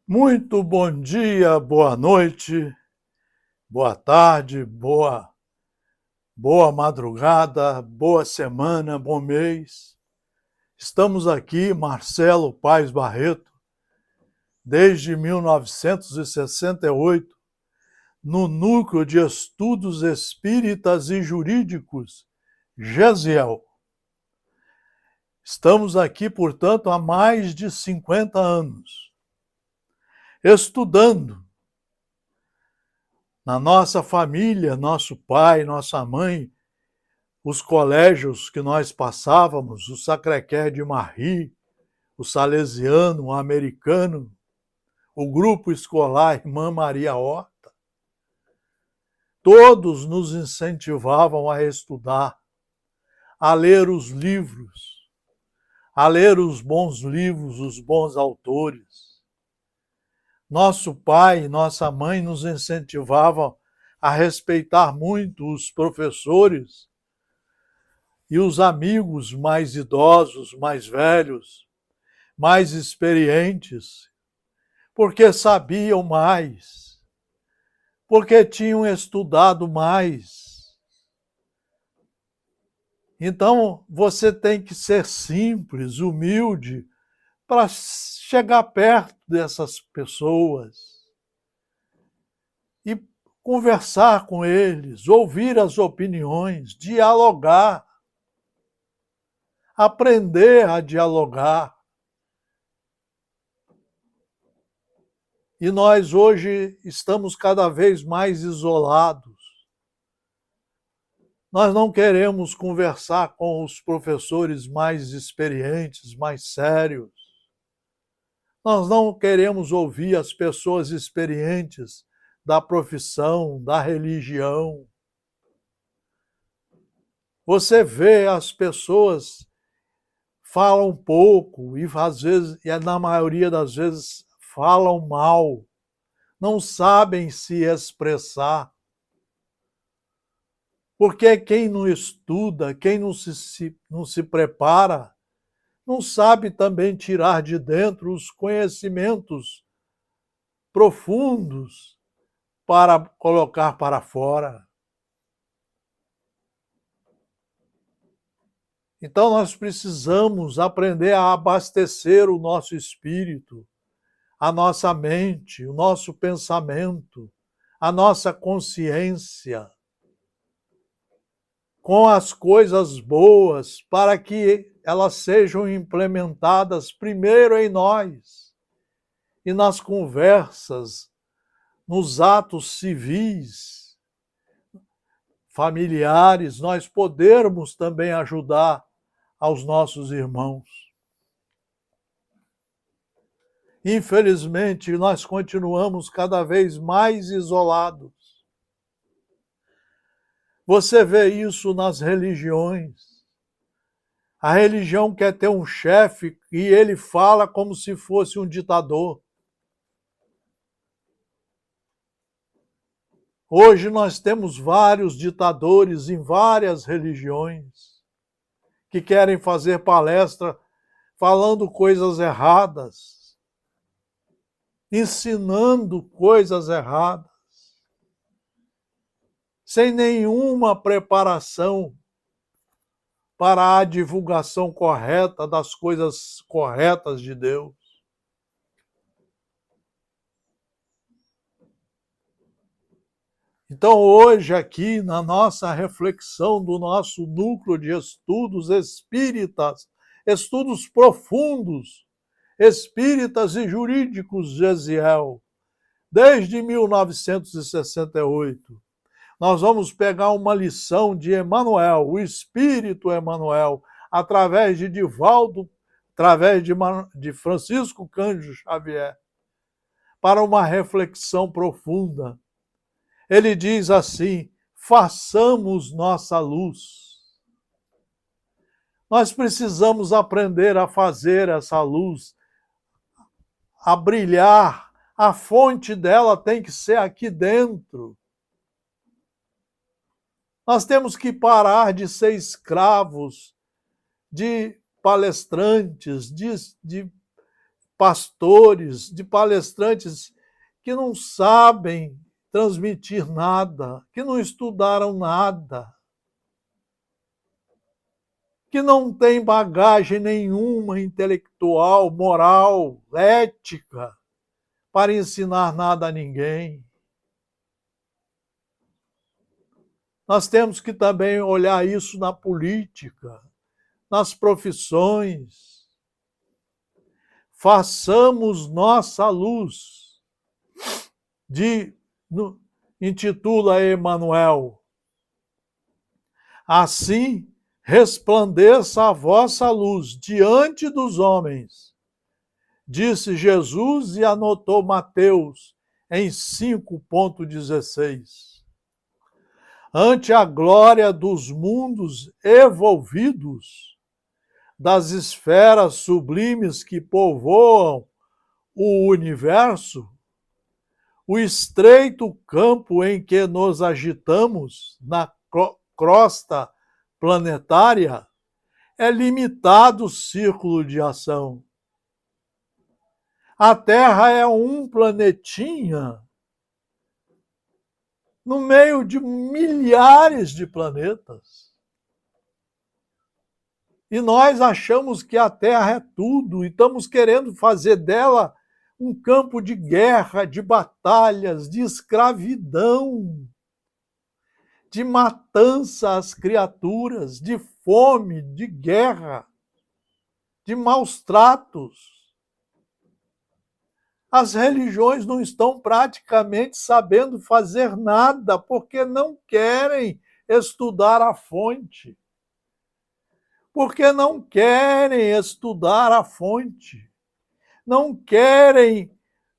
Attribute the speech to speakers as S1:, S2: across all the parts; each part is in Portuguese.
S1: Muito bom dia, boa noite, boa tarde, boa madrugada, boa semana, bom mês. Estamos aqui, Marcelo Paes Barreto, desde 1968, no Núcleo de Estudos Espíritas e Jurídicos, GESIEL. Estamos aqui, portanto, há mais de 50 anos, estudando. Na nossa família, nosso pai, nossa mãe, os colégios que nós passávamos, o Sacré-Cœur de Marri, o Salesiano, o Americano, o Grupo Escolar Irmã Maria Horta, todos nos incentivavam a estudar, a ler os livros, a ler os bons livros, os bons autores. Nosso pai e nossa mãe nos incentivavam a respeitar muito os professores e os amigos mais idosos, mais velhos, mais experientes, porque sabiam mais, porque tinham estudado mais. Então, você tem que ser simples, humilde, para chegar perto dessas pessoas e conversar com eles, ouvir as opiniões, dialogar, aprender a dialogar. E nós hoje estamos cada vez mais isolados. Nós não queremos conversar com os professores mais experientes, mais sérios. Nós não queremos ouvir as pessoas experientes da profissão, da religião. Você vê as pessoas falam pouco e às vezes, e na maioria das vezes falam mal, não sabem se expressar. Porque quem não estuda, quem não se prepara, não sabe também tirar de dentro os conhecimentos profundos para colocar para fora. Então nós precisamos aprender a abastecer o nosso espírito, a nossa mente, o nosso pensamento, a nossa consciência, com as coisas boas, para que elas sejam implementadas primeiro em nós e nas conversas, nos atos civis, familiares, nós podermos também ajudar aos nossos irmãos. Infelizmente, nós continuamos cada vez mais isolados. Você vê isso nas religiões. A religião quer ter um chefe e ele fala como se fosse um ditador. Hoje nós temos vários ditadores em várias religiões que querem fazer palestra falando coisas erradas, ensinando coisas erradas, sem nenhuma preparação para a divulgação correta das coisas corretas de Deus. Então, hoje, aqui, na nossa reflexão do nosso núcleo de estudos espíritas, estudos profundos, espíritas e jurídicos, GESIEL, desde 1968, nós vamos pegar uma lição de Emmanuel, o Espírito Emmanuel, através de Divaldo, através de Francisco Cândido Xavier, para uma reflexão profunda. Ele diz assim: façamos nossa luz. Nós precisamos aprender a fazer essa luz, a brilhar. A fonte dela tem que ser aqui dentro. Nós temos que parar de ser escravos de palestrantes, de pastores, de palestrantes que não sabem transmitir nada, que não estudaram nada, que não têm bagagem nenhuma intelectual, moral, ética, para ensinar nada a ninguém. Nós temos que também olhar isso na política, nas profissões. Façamos nossa luz. Intitula Emmanuel. Assim resplandeça a vossa luz diante dos homens, disse Jesus e anotou Mateus em 5,16. Ante a glória dos mundos evolvidos, das esferas sublimes que povoam o universo, o estreito campo em que nos agitamos na crosta planetária é limitado o círculo de ação. A Terra é um planetinha no meio de milhares de planetas. E nós achamos que a Terra é tudo e estamos querendo fazer dela um campo de guerra, de batalhas, de escravidão, de matança às criaturas, de fome, de guerra, de maus tratos. As religiões não estão praticamente sabendo fazer nada porque não querem estudar a fonte. Porque não querem estudar a fonte. Não querem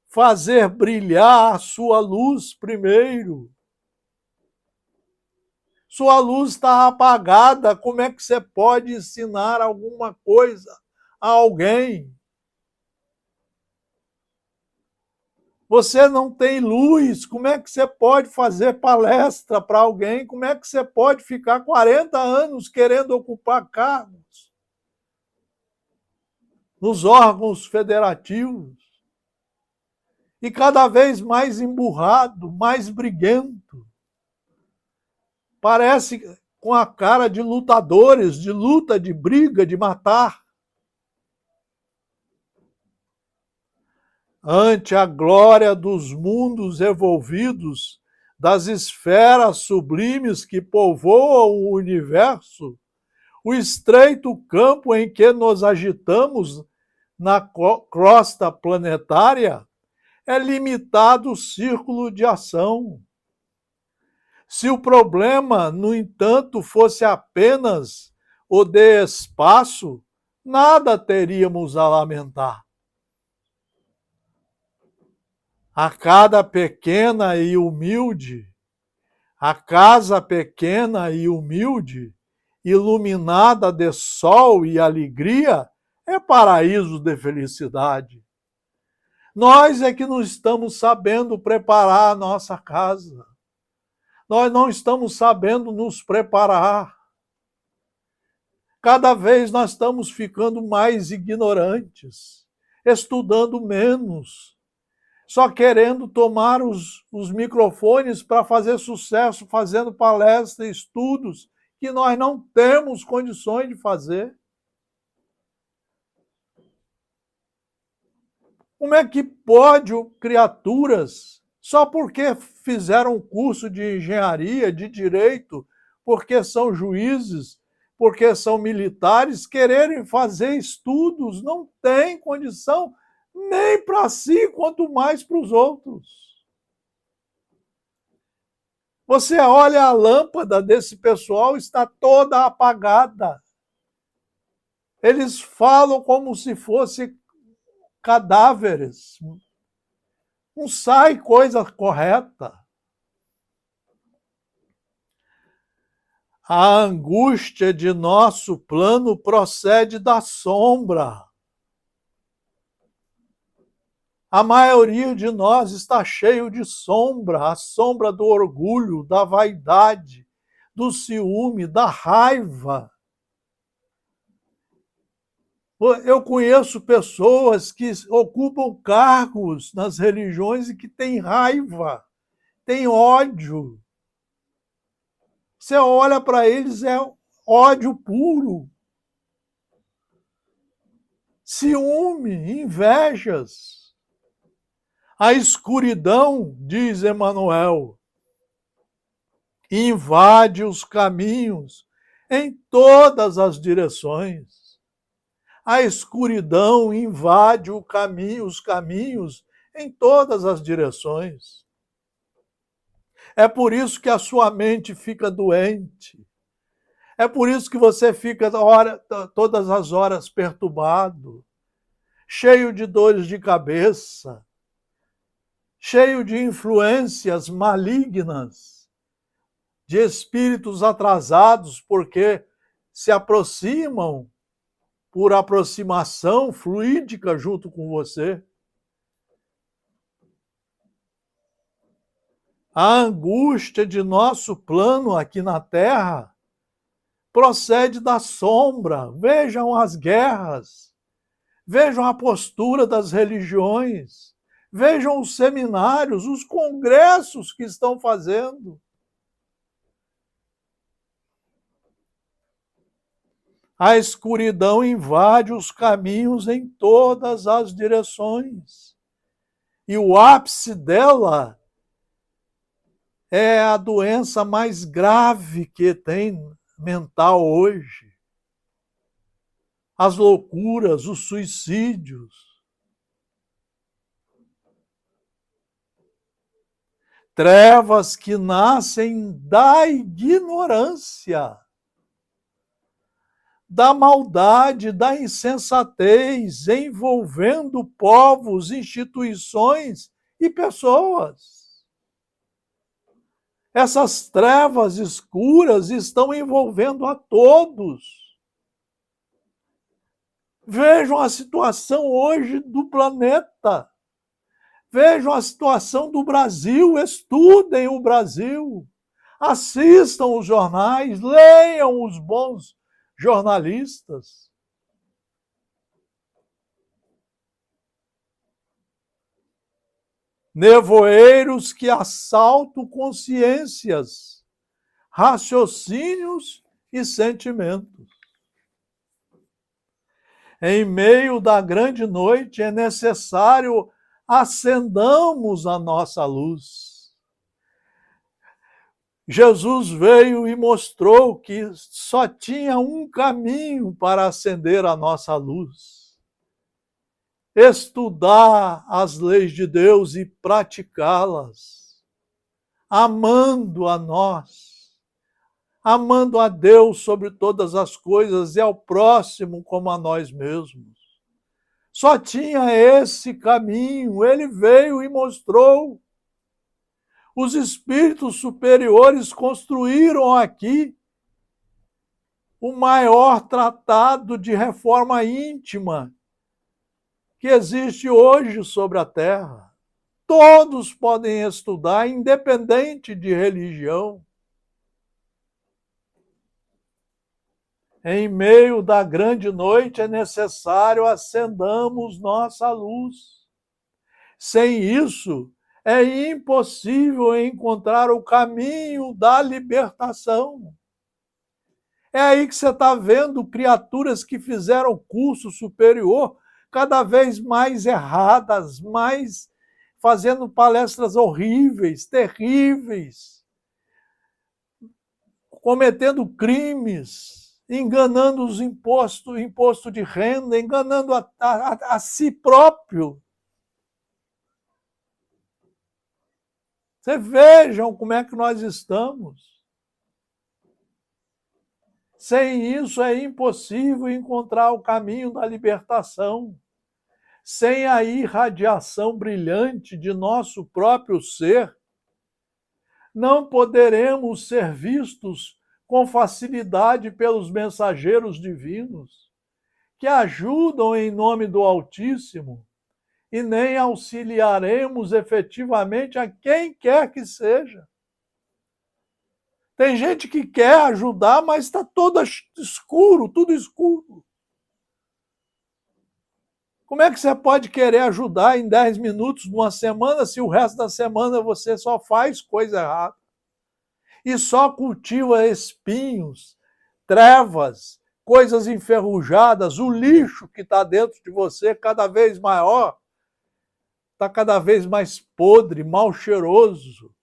S1: fazer brilhar a sua luz primeiro. Sua luz está apagada, como é que você pode ensinar alguma coisa a alguém? Você não tem luz, como é que você pode fazer palestra para alguém? Como é que você pode ficar 40 anos querendo ocupar cargos nos órgãos federativos? E cada vez mais emburrado, mais briguento. Parece com a cara de lutadores, de luta, de briga, de matar. Ante a glória dos mundos evolvidos, das esferas sublimes que povoam o universo, o estreito campo em que nos agitamos na crosta planetária é limitado o círculo de ação. Se o problema, no entanto, fosse apenas o de espaço, nada teríamos a lamentar. A cada pequena e humilde, a casa pequena e humilde, iluminada de sol e alegria, é paraíso de felicidade. Nós é que não estamos sabendo preparar a nossa casa. Nós não estamos sabendo nos preparar. Cada vez nós estamos ficando mais ignorantes, estudando menos, só querendo tomar os microfones para fazer sucesso, fazendo palestras, estudos, que nós não temos condições de fazer. Como é que pode criaturas, só porque fizeram um curso de engenharia, de direito, porque são juízes, porque são militares, quererem fazer estudos? Não tem condição nem para si, quanto mais para os outros. Você olha a lâmpada desse pessoal, está toda apagada. Eles falam como se fossem cadáveres. Não sai coisa correta. A angústia de nosso plano procede da sombra. A maioria de nós está cheio de sombra, a sombra do orgulho, da vaidade, do ciúme, da raiva. Eu conheço pessoas que ocupam cargos nas religiões e que têm raiva, têm ódio. Você olha para eles, é ódio puro. Ciúme, invejas. A escuridão, diz Emmanuel, invade os caminhos em todas as direções. A escuridão invade os caminhos em todas as direções. É por isso que a sua mente fica doente. É por isso que você fica todas as horas perturbado, cheio de dores de cabeça, cheio de influências malignas, de espíritos atrasados, porque se aproximam por aproximação fluídica junto com você. A angústia de nosso plano aqui na Terra procede da sombra. Vejam as guerras, vejam a postura das religiões, vejam os seminários, os congressos que estão fazendo. A escuridão invade os caminhos em todas as direções. E o ápice dela é a doença mais grave que tem mental hoje. As loucuras, os suicídios. Trevas que nascem da ignorância, da maldade, da insensatez, envolvendo povos, instituições e pessoas. Essas trevas escuras estão envolvendo a todos. Vejam a situação hoje do planeta. Vejam a situação do Brasil. Estudem o Brasil. Assistam os jornais. Leiam os bons jornalistas. Nevoeiros que assaltam consciências, raciocínios e sentimentos. Em meio da grande noite é necessário acendamos a nossa luz. Jesus veio e mostrou que só tinha um caminho para acender a nossa luz. Estudar as leis de Deus e praticá-las, amando a nós, amando a Deus sobre todas as coisas e ao próximo como a nós mesmos. Só tinha esse caminho, ele veio e mostrou. Os espíritos superiores construíram aqui o maior tratado de reforma íntima que existe hoje sobre a Terra. Todos podem estudar, independente de religião. Em meio da grande noite é necessário acendamos nossa luz. Sem isso, é impossível encontrar o caminho da libertação. É aí que você está vendo criaturas que fizeram curso superior cada vez mais erradas, mais fazendo palestras horríveis, terríveis, cometendo crimes, enganando os imposto de renda, enganando a si próprio. Vocês vejam como é que nós estamos. Sem isso é impossível encontrar o caminho da libertação. Sem a irradiação brilhante de nosso próprio ser, não poderemos ser vistos com facilidade pelos mensageiros divinos, que ajudam em nome do Altíssimo, e nem auxiliaremos efetivamente a quem quer que seja. Tem gente que quer ajudar, mas está todo escuro, tudo escuro. Como é que você pode querer ajudar em 10 minutos numa semana se o resto da semana você só faz coisa errada? E só cultiva espinhos, trevas, coisas enferrujadas, o lixo que está dentro de você cada vez maior, está cada vez mais podre, mal cheiroso.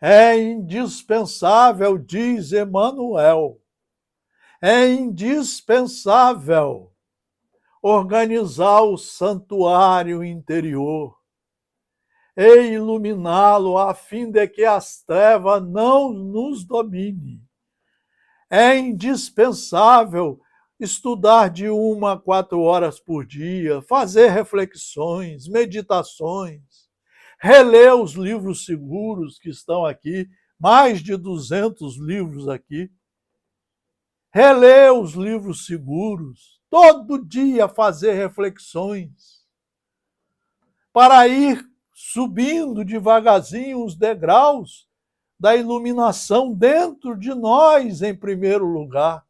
S1: É indispensável, diz Emmanuel, é indispensável organizar o santuário interior e iluminá-lo a fim de que as trevas não nos dominem. É indispensável estudar de 1 a 4 horas por dia, fazer reflexões, meditações, reler os livros seguros que estão aqui, mais de 200 livros aqui. Reler os livros seguros, todo dia fazer reflexões, para ir subindo devagarzinho os degraus da iluminação dentro de nós, em primeiro lugar.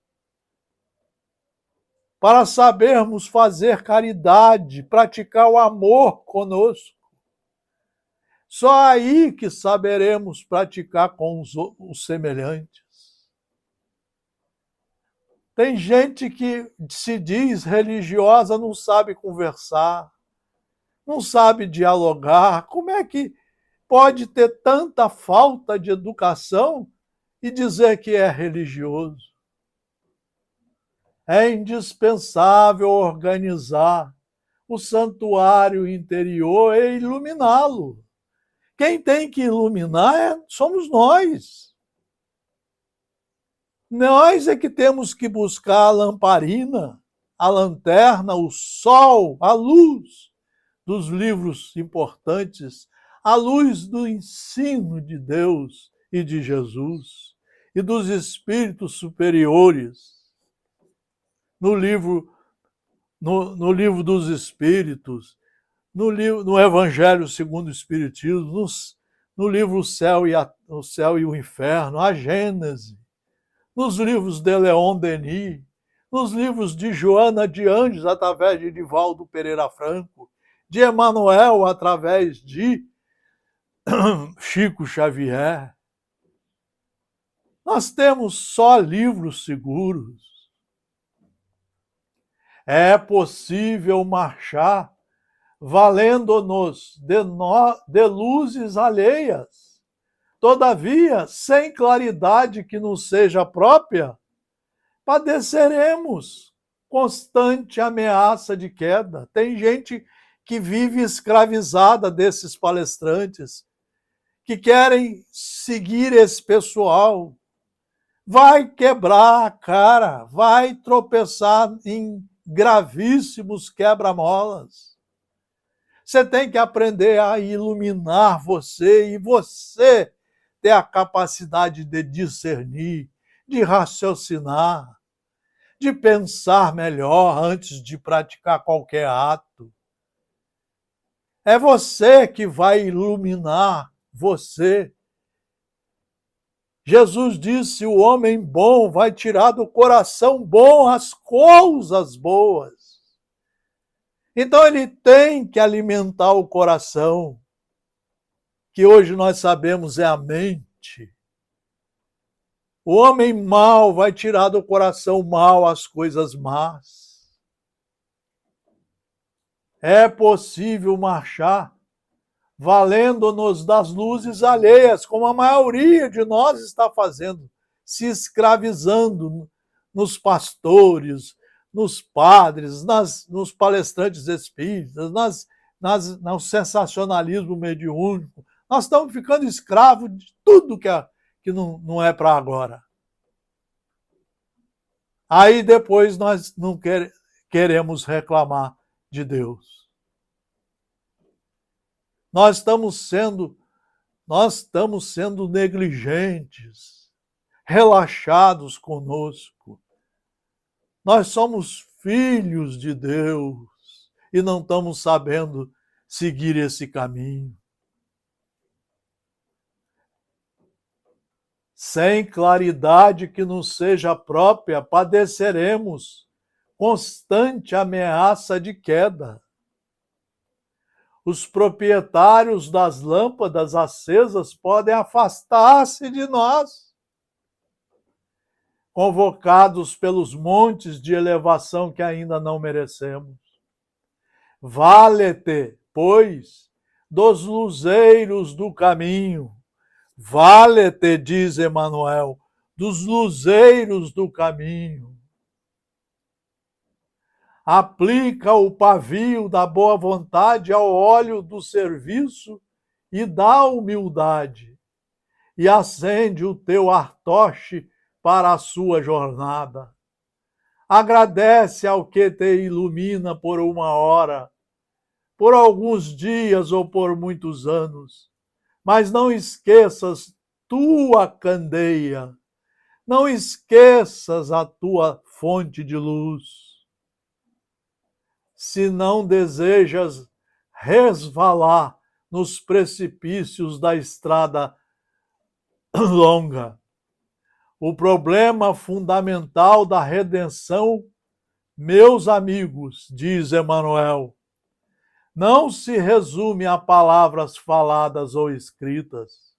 S1: Para sabermos fazer caridade, praticar o amor conosco. Só aí que saberemos praticar com os semelhantes. Tem gente que se diz religiosa, não sabe conversar, não sabe dialogar. Como é que pode ter tanta falta de educação e dizer que é religioso? É indispensável organizar o santuário interior e iluminá-lo. Quem tem que iluminar somos nós. Nós é que temos que buscar a lamparina, a lanterna, o sol, a luz dos livros importantes, a luz do ensino de Deus e de Jesus e dos espíritos superiores. No livro dos Espíritos, no Evangelho segundo o Espiritismo, no livro O Céu e o Inferno, a Gênese, nos livros de Leon Denis, nos livros de Joana de Anjos, através de Divaldo Pereira Franco, de Emmanuel, através de Chico Xavier. Nós temos só livros seguros. É possível marchar valendo-nos de luzes alheias. Todavia, sem claridade que nos seja própria, padeceremos constante ameaça de queda. Tem gente que vive escravizada desses palestrantes, que querem seguir esse pessoal. Vai quebrar a cara, vai tropeçar em gravíssimos quebra-molas. Você tem que aprender a iluminar você e você ter a capacidade de discernir, de raciocinar, de pensar melhor antes de praticar qualquer ato. É você que vai iluminar você. Jesus disse: o homem bom vai tirar do coração bom as coisas boas. Então ele tem que alimentar o coração, que hoje nós sabemos é a mente. O homem mau vai tirar do coração mau as coisas más. É possível marchar valendo-nos das luzes alheias, como a maioria de nós está fazendo, se escravizando nos pastores, nos padres, nos palestrantes espíritas, no sensacionalismo mediúnico. Nós estamos ficando escravos de tudo que não é para agora. Aí depois nós não queremos reclamar de Deus. Nós estamos sendo negligentes, relaxados conosco. Nós somos filhos de Deus e não estamos sabendo seguir esse caminho. Sem claridade que nos seja própria, padeceremos constante ameaça de queda. Os proprietários das lâmpadas acesas podem afastar-se de nós, convocados pelos montes de elevação que ainda não merecemos. Vale-te, pois, dos luzeiros do caminho. Vale-te, diz Emmanuel, dos luzeiros do caminho. Aplica o pavio da boa vontade ao óleo do serviço e da humildade, e acende o teu artoche para a sua jornada. Agradece ao que te ilumina por uma hora, por alguns dias ou por muitos anos, mas não esqueças tua candeia, não esqueças a tua fonte de luz. Se não desejas resvalar nos precipícios da estrada longa, o problema fundamental da redenção, meus amigos, diz Emmanuel, não se resume a palavras faladas ou escritas.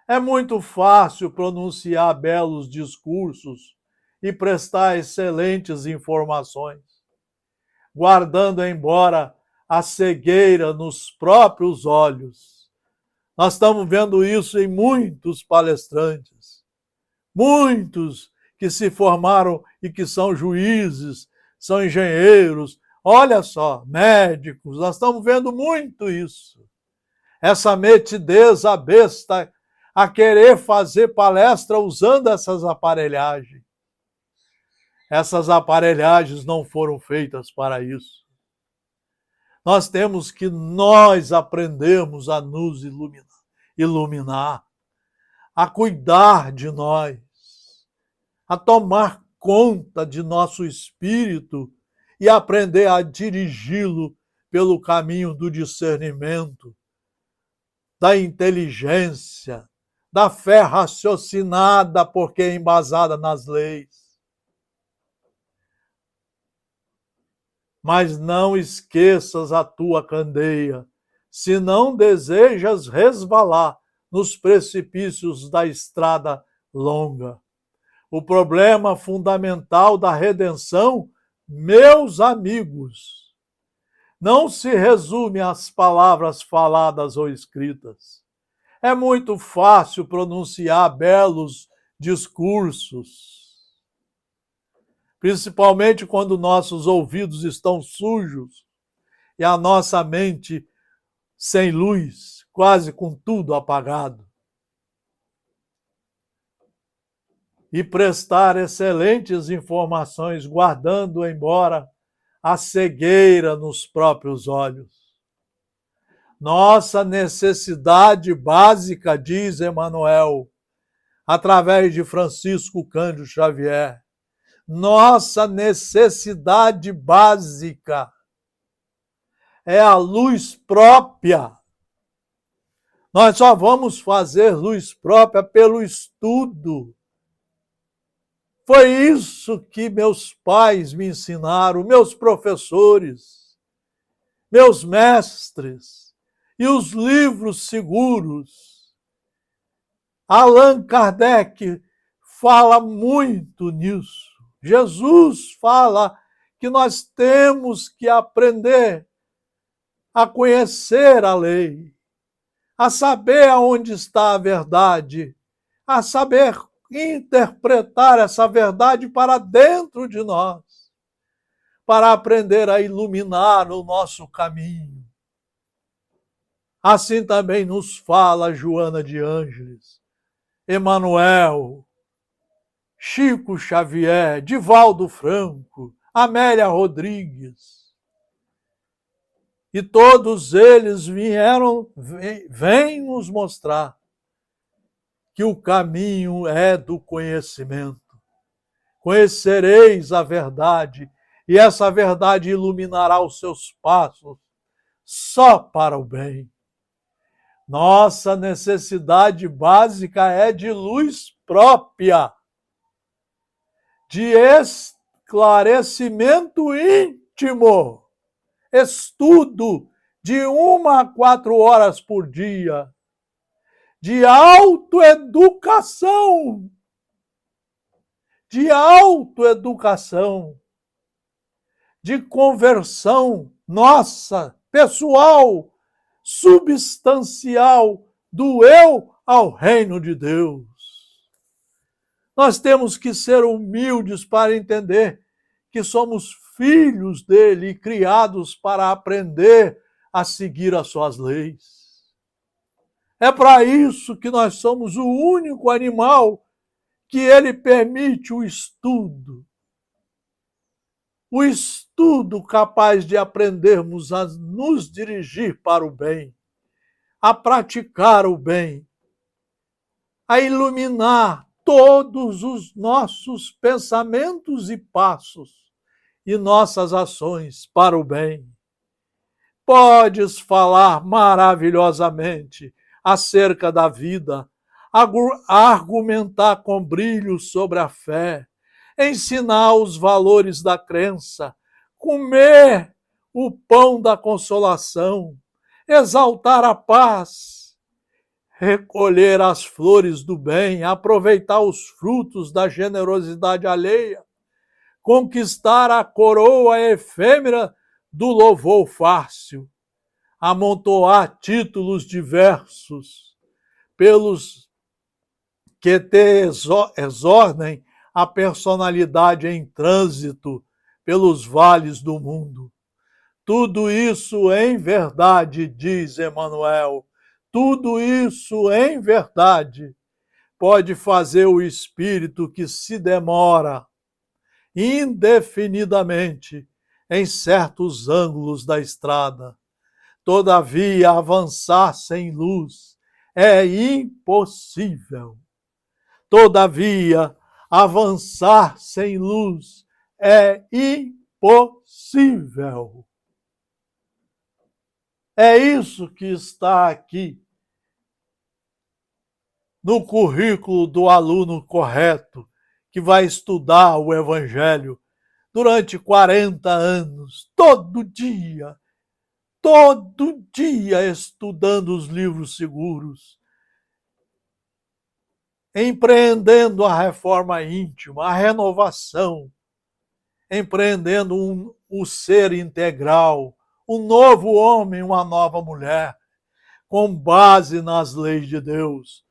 S1: É muito fácil pronunciar belos discursos e prestar excelentes informações, guardando embora a cegueira nos próprios olhos. Nós estamos vendo isso em muitos palestrantes, muitos que se formaram e que são juízes, são engenheiros, olha só, médicos, nós estamos vendo muito isso. Essa metidez à besta a querer fazer palestra usando essas aparelhagens. Essas aparelhagens não foram feitas para isso. Nós temos que aprendermos a nos iluminar, a cuidar de nós, a tomar conta de nosso espírito e aprender a dirigi-lo pelo caminho do discernimento, da inteligência, da fé raciocinada, porque é embasada nas leis. Mas não esqueças a tua candeia, se não desejas resvalar nos precipícios da estrada longa. O problema fundamental da redenção, meus amigos, não se resume às palavras faladas ou escritas. É muito fácil pronunciar belos discursos, principalmente quando nossos ouvidos estão sujos e a nossa mente sem luz, quase com tudo apagado. E prestar excelentes informações, guardando embora a cegueira nos próprios olhos. Nossa necessidade básica, diz Emmanuel, através de Francisco Cândido Xavier, nossa necessidade básica é a luz própria. Nós só vamos fazer luz própria pelo estudo. Foi isso que meus pais me ensinaram, meus professores, meus mestres e os livros seguros. Allan Kardec fala muito nisso. Jesus fala que nós temos que aprender a conhecer a lei, a saber aonde está a verdade, a saber interpretar essa verdade para dentro de nós, para aprender a iluminar o nosso caminho. Assim também nos fala Joana de Ângeles, Emmanuel, Chico Xavier, Divaldo Franco, Amélia Rodrigues. E todos eles vêm nos mostrar que o caminho é do conhecimento. Conhecereis a verdade, e essa verdade iluminará os seus passos só para o bem. Nossa necessidade básica é de luz própria, de esclarecimento íntimo, estudo de 1 a 4 horas por dia, de autoeducação, de conversão nossa, pessoal, substancial, do eu ao reino de Deus. Nós temos que ser humildes para entender que somos filhos dele e criados para aprender a seguir as suas leis. É para isso que nós somos o único animal que ele permite o estudo. O estudo capaz de aprendermos a nos dirigir para o bem, a praticar o bem, a iluminar todos os nossos pensamentos e passos e nossas ações para o bem. Podes falar maravilhosamente acerca da vida, argumentar com brilho sobre a fé, ensinar os valores da crença, comer o pão da consolação, exaltar a paz, recolher as flores do bem, aproveitar os frutos da generosidade alheia, conquistar a coroa efêmera do louvor fácil, amontoar títulos diversos, pelos que te exornem a personalidade em trânsito pelos vales do mundo. Tudo isso em verdade, diz Emmanuel, tudo isso em verdade pode fazer o espírito que se demora indefinidamente em certos ângulos da estrada. Todavia, avançar sem luz é impossível. Todavia, avançar sem luz é impossível. É isso que está aqui no currículo do aluno correto, que vai estudar o Evangelho durante 40 anos, todo dia estudando os livros seguros, empreendendo a reforma íntima, a renovação, empreendendo o ser integral, um novo homem, uma nova mulher, com base nas leis de Deus,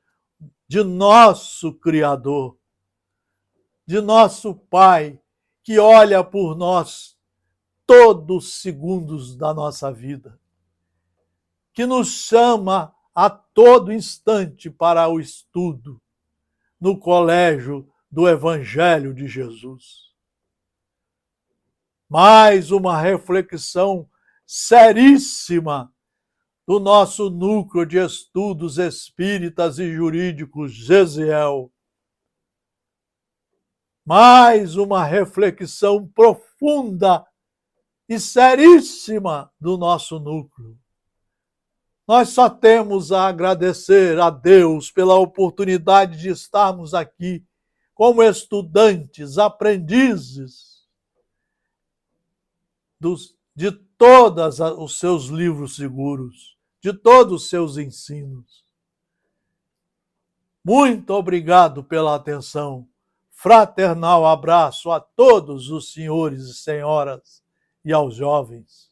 S1: de nosso Criador, de nosso Pai, que olha por nós todos os segundos da nossa vida, que nos chama a todo instante para o estudo no colégio do Evangelho de Jesus. Mais uma reflexão seríssima do nosso núcleo de estudos espíritas e jurídicos Gesiel. Mais uma reflexão profunda e seríssima do nosso núcleo. Nós só temos a agradecer a Deus pela oportunidade de estarmos aqui como estudantes, aprendizes de todos os seus livros seguros, de todos os seus ensinos. Muito obrigado pela atenção. Fraternal abraço a todos os senhores e senhoras e aos jovens.